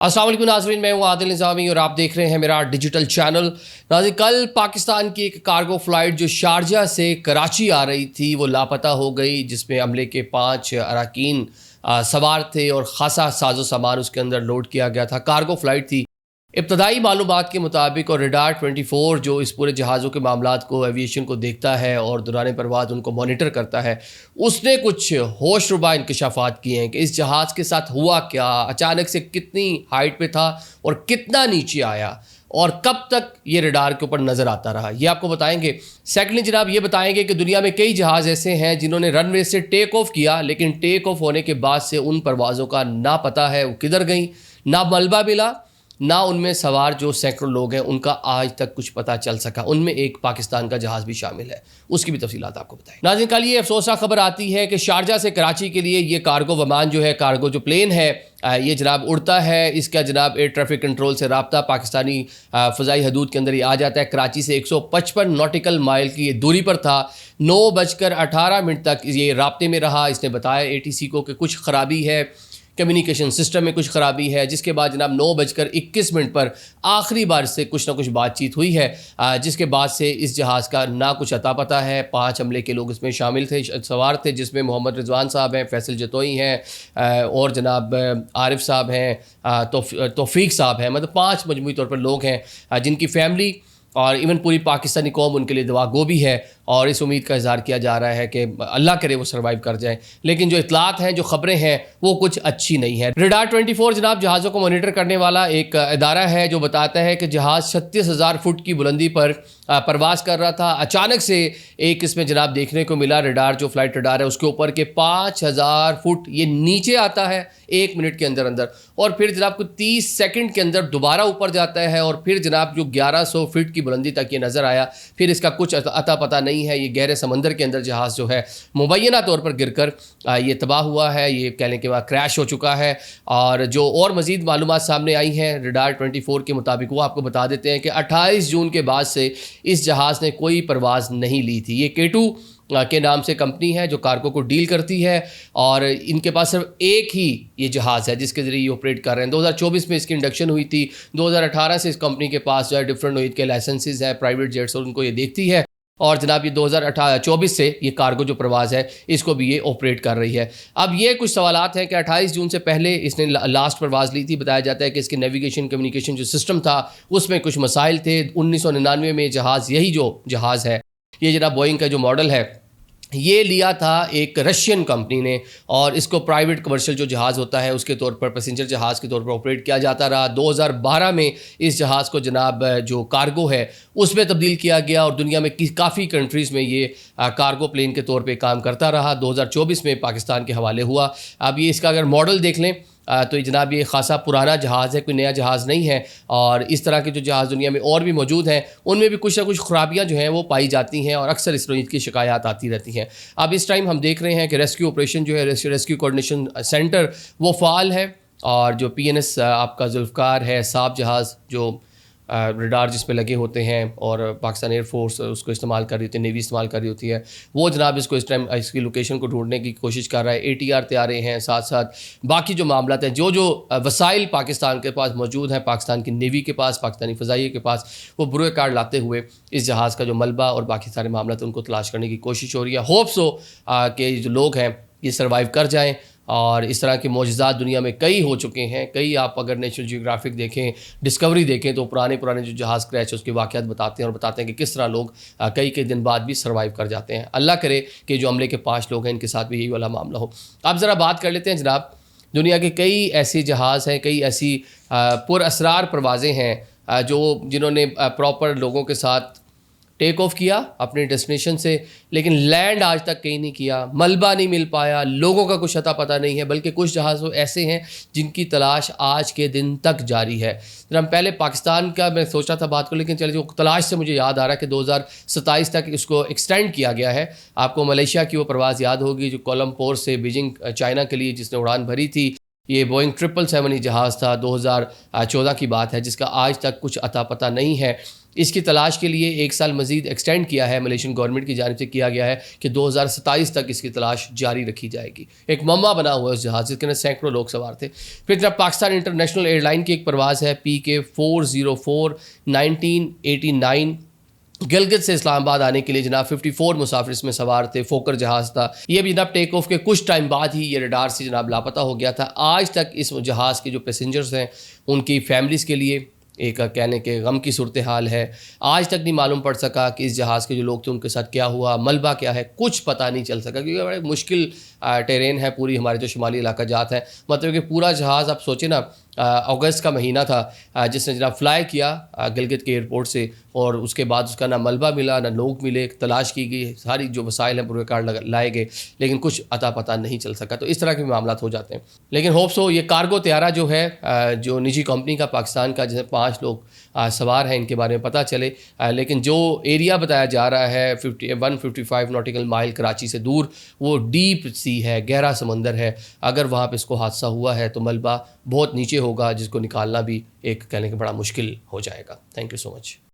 अस्सलाम वालेकुम नाज़रीन, मैं हूं आदिल निज़ामी और आप देख रहे हैं मेरा डिजिटल चैनल। नाज़रीन, कल पाकिस्तान की एक कार्गो फ़्लाइट जो शारजा से कराची आ रही थी वो लापता हो गई, जिसमें अमले के 5 अरकान सवार थे और ख़ासा साजो सामान उसके अंदर लोड किया गया था। कार्गो फ़्लाइट थी। इब्तदाई मालूमात के मुताबिक और रडार 24 जो इस पूरे जहाज़ों के मामलात को, एविएशन को देखता है और दौरान परवाज़ उनको मॉनिटर करता है, उसने कुछ होशरुबा इंकशाफात किए हैं कि इस जहाज़ के साथ हुआ क्या, अचानक से कितनी हाइट पे था और कितना नीचे आया और कब तक ये रडार के ऊपर नज़र आता रहा, ये आपको बताएंगे। सेकेंडली जनाब ये बताएंगे कि दुनिया में कई जहाज़ ऐसे हैं जिन्होंने रनवे से टेक ऑफ किया, लेकिन टेक ऑफ होने के बाद से उन परवाज़ों का ना पता है वो किधर गई, ना मलबा मिला, ना उनमें सवार जो सैकड़ों लोग हैं उनका आज तक कुछ पता चल सका। उनमें एक पाकिस्तान का जहाज़ भी शामिल है, उसकी भी तफसीलात आपको बताएं। नाज़रीन, कल ये अफसोसनाक खबर आती है कि शारजा से कराची के लिए ये कार्गो विमान जो है, कार्गो जो प्लेन है, ये जनाब उड़ता है। इसका जनाब एयर ट्रैफिक कंट्रोल से रब्ता पाकिस्तानी फ़ज़ाई हदूद के अंदर ये आ जाता है। कराची से 155 नॉटिकल माइल की ये दूरी पर था। 9:18 तक ये राब्ते में रहा। इसने बताया ATC को कि कुछ ख़राबी है, कम्युनिकेशन सिस्टम में कुछ ख़राबी है, जिसके बाद जनाब 9:21 पर आखिरी बार से कुछ ना कुछ बातचीत हुई है, जिसके बाद से इस जहाज़ का ना कुछ अता पता है। 5 अमले के लोग इसमें शामिल थे, सवार थे, जिसमें मोहम्मद रिजवान साहब हैं, फैसल जतोई हैं और जनाब आरिफ साहब हैं, तौफीक साहब हैं। मतलब 5 मजमूई तौर पर लोग हैं जिनकी फैमिली और इवन पूरी पाकिस्तानी कौम उनके लिए दुआ गो भी है और इस उम्मीद का इज़हार किया जा रहा है कि अल्लाह करे वो सर्वाइव कर जाए। लेकिन जो इतलात हैं, जो ख़बरें हैं, वो कुछ अच्छी नहीं है। रडार 24 जनाब जहाज़ों को मॉनिटर करने वाला एक इदारा है जो बताता है कि जहाज़ 36,000 फुट की बुलंदी पर परवाज़ कर रहा था। अचानक से एक इसमें जनाब देखने को मिला, रडार जो फ्लाइट रडार है उसके ऊपर के 5,000 फुट ये नीचे आता है 1 मिनट के अंदर अंदर, और फिर जनाब को 30 सेकंड के अंदर दोबारा ऊपर जाता है और फिर जनाब जो 1100 फीट की बुलंदी तक ये नज़र आया। फिर इसका कुछ अता पता नहीं है। ये गहरे समंदर के अंदर जहाज़ जो है मुबैना तौर पर गिरकर ये तबाह हुआ है, ये कहने के बाद क्रैश हो चुका है। और जो और मज़ीद मालूमात सामने आई हैं रडार 24 के मुताबिक, वो आपको बता देते हैं कि 28 जून के बाद से इस जहाज़ ने कोई परवाज़ नहीं ली थी। ये K2 के नाम से कंपनी है जो कार्गो को डील करती है और इनके पास सिर्फ एक ही ये जहाज़ है जिसके ज़रिए ये ऑपरेट कर रहे हैं। 2024 में इसकी इंडक्शन हुई थी। 2018 से इस कंपनी के पास जो है डिफरेंट नोइद के लाइसेंसेस हैं, प्राइवेट जेट्स, और उनको ये देखती है। और जनाब ये 2024 से ये कार्गो जो प्रवास है इसको भी ये ऑपरेट कर रही है। अब ये कुछ सवालात हैं कि 28 जून से पहले इसने लास्ट प्रवास ली थी। बताया जाता है कि इसके नेविगेशन कम्युनिकेशन जो सिस्टम था उसमें कुछ मसाइल थे। 1999 में जहाज़, यही जो जहाज़ है ये जनाब बोइंग का जो मॉडल है ये लिया था एक रशियन कंपनी ने, और इसको प्राइवेट कमर्शियल जो जहाज़ होता है उसके तौर पर, पैसेंजर जहाज़ के तौर पर ऑपरेट किया जाता रहा। 2012 में इस जहाज़ को जनाब जो कार्गो है उसमें तब्दील किया गया और दुनिया में काफ़ी कंट्रीज़ में ये कार्गो प्लेन के तौर पे काम करता रहा। 2024 में पाकिस्तान के हवाले हुआ। अब ये इसका अगर मॉडल देख लें तो ये जनाब ये खासा पुराना जहाज़ है, कोई नया जहाज़ नहीं है। और इस तरह के जो जहाज़ दुनिया में और भी मौजूद हैं उनमें भी कुछ ना कुछ ख़राबियाँ जो हैं वो पाई जाती हैं और अक्सर इस नोईद की शिकायत आती रहती हैं। अब इस टाइम हम देख रहे हैं कि रेस्क्यू ऑपरेशन जो है, रेस्क्यू कोऑर्डिनेशन सेंटर वो फ़ाल है, और जो PNS आपका जुल्फ़कार है, साब जहाज़ जो रडार जिस पे लगे होते हैं और पाकिस्तान एयरफोर्स उसको इस्तेमाल कर रही होती है, नेवी इस्तेमाल कर रही होती है, वो जनाब इसको इस टाइम इसकी लोकेशन को ढूंढने की कोशिश कर रहा है। ATR तैयारे हैं, साथ साथ बाकी जो मामलात हैं, जो वसाइल पाकिस्तान के पास मौजूद हैं, पाकिस्तान की नेवी के पास, पाकिस्तानी फ़ज़ाइये के पास, वो बुरे कार्ड लाते हुए इस जहाज़ का जो मलबा और बाकी सारे मामलात उनको तलाश करने की कोशिश हो रही है। होप्स हो कि जो लोग हैं ये सर्वाइव कर जाएँ। और इस तरह के मौजज़ात दुनिया में कई हो चुके हैं, कई। आप अगर नेशनल जियोग्राफिक देखें, डिस्कवरी देखें, तो पुराने जो जहाज़ क्रैश उसके वाक़यात बताते हैं और बताते हैं कि किस तरह लोग कई दिन बाद भी सर्वाइव कर जाते हैं। अल्लाह करे कि जो अमले के 5 लोग हैं इनके साथ भी यही वाला मामला हो। अब ज़रा बात कर लेते हैं जनाब, दुनिया के कई ऐसे जहाज़ हैं, कई ऐसी पुरअसरार परवाज़ें हैं जिन्होंने प्रॉपर लोगों के साथ टेक ऑफ किया अपने डेस्टिनेशन से, लेकिन लैंड आज तक कहीं नहीं किया, मलबा नहीं मिल पाया, लोगों का कुछ अता पता नहीं है। बल्कि कुछ जहाज़ ऐसे हैं जिनकी तलाश आज के दिन तक जारी है। जब पहले पाकिस्तान का मैं सोचा था बात को, लेकिन चलिए जो तलाश से मुझे याद आ रहा है कि 2027 तक इसको एक्सटेंड किया गया है। आपको मलेशिया की वो प्रवास याद होगी जो कोलमपोर से बीजिंग चाइना के लिए जिसने उड़ान भरी थी। ये बोइंग 777 जहाज़ था, 2014 की बात है, जिसका आज तक कुछ अता पता नहीं है। اس کی تلاش کے لیے 1 سال مزید ایکسٹینڈ کیا ہے ملیشین گورنمنٹ کی جانب سے کیا گیا ہے کہ 2027 تک اس کی تلاش جاری رکھی جائے گی. ایک معمہ بنا ہوا ہے اس جہاز جس کے اندر سینکڑوں لوگ سوار تھے. پھر طرف پاکستان انٹرنیشنل ایئر لائن کی ایک پرواز ہے PK404 1989 گلگت سے اسلام آباد آنے کے لیے جناب 54 مسافر اس میں سوار تھے. فوکر جہاز تھا. یہ بھی جناب ٹیک آف کے کچھ ٹائم بعد ہی یہ ریڈار سے جناب لاپتہ ہو گیا تھا. آج تک اس جہاز کے جو پیسنجرز ہیں ان کی فیملیز کے لیے ایک کہنے کے غم کی صورتحال ہے. آج تک نہیں معلوم پڑ سکا کہ اس جہاز کے جو لوگ تھے ان کے ساتھ کیا ہوا, ملبہ کیا ہے, کچھ پتہ نہیں چل سکا کیونکہ بڑے مشکل ٹیرین ہے پوری ہمارے جو شمالی علاقہ جات ہیں. مطلب کہ پورا جہاز آپ سوچیں نا, اگست کا مہینہ تھا جس نے جناب فلائی کیا گلگت کے ایئرپورٹ سے, اور اس کے بعد اس کا نہ ملبہ ملا نہ لوگ ملے, تلاش کی گئی, ساری جو وسائل ہیں پورے کار لائے گئے لیکن کچھ عطا پتہ نہیں چل سکا. تو اس طرح کے معاملات ہو جاتے ہیں. لیکن ہوپس ہو یہ کارگو طیارہ جو ہے جو نجی کمپنی کا پاکستان کا, جس میں 5 لوگ سوار ہیں, ان کے بارے میں پتہ چلے. لیکن جو ایریا بتایا جا رہا ہے 155 ناٹیکل مائل کراچی سے دور, وہ ڈیپ سی ہے, گہرا سمندر ہے. اگر وہاں پہ اس کو حادثہ ہوا ہے تو ملبہ بہت نیچے ہوگا جس کو نکالنا بھی ایک کہنے کہ بڑا مشکل ہو جائے گا. Thank you so much.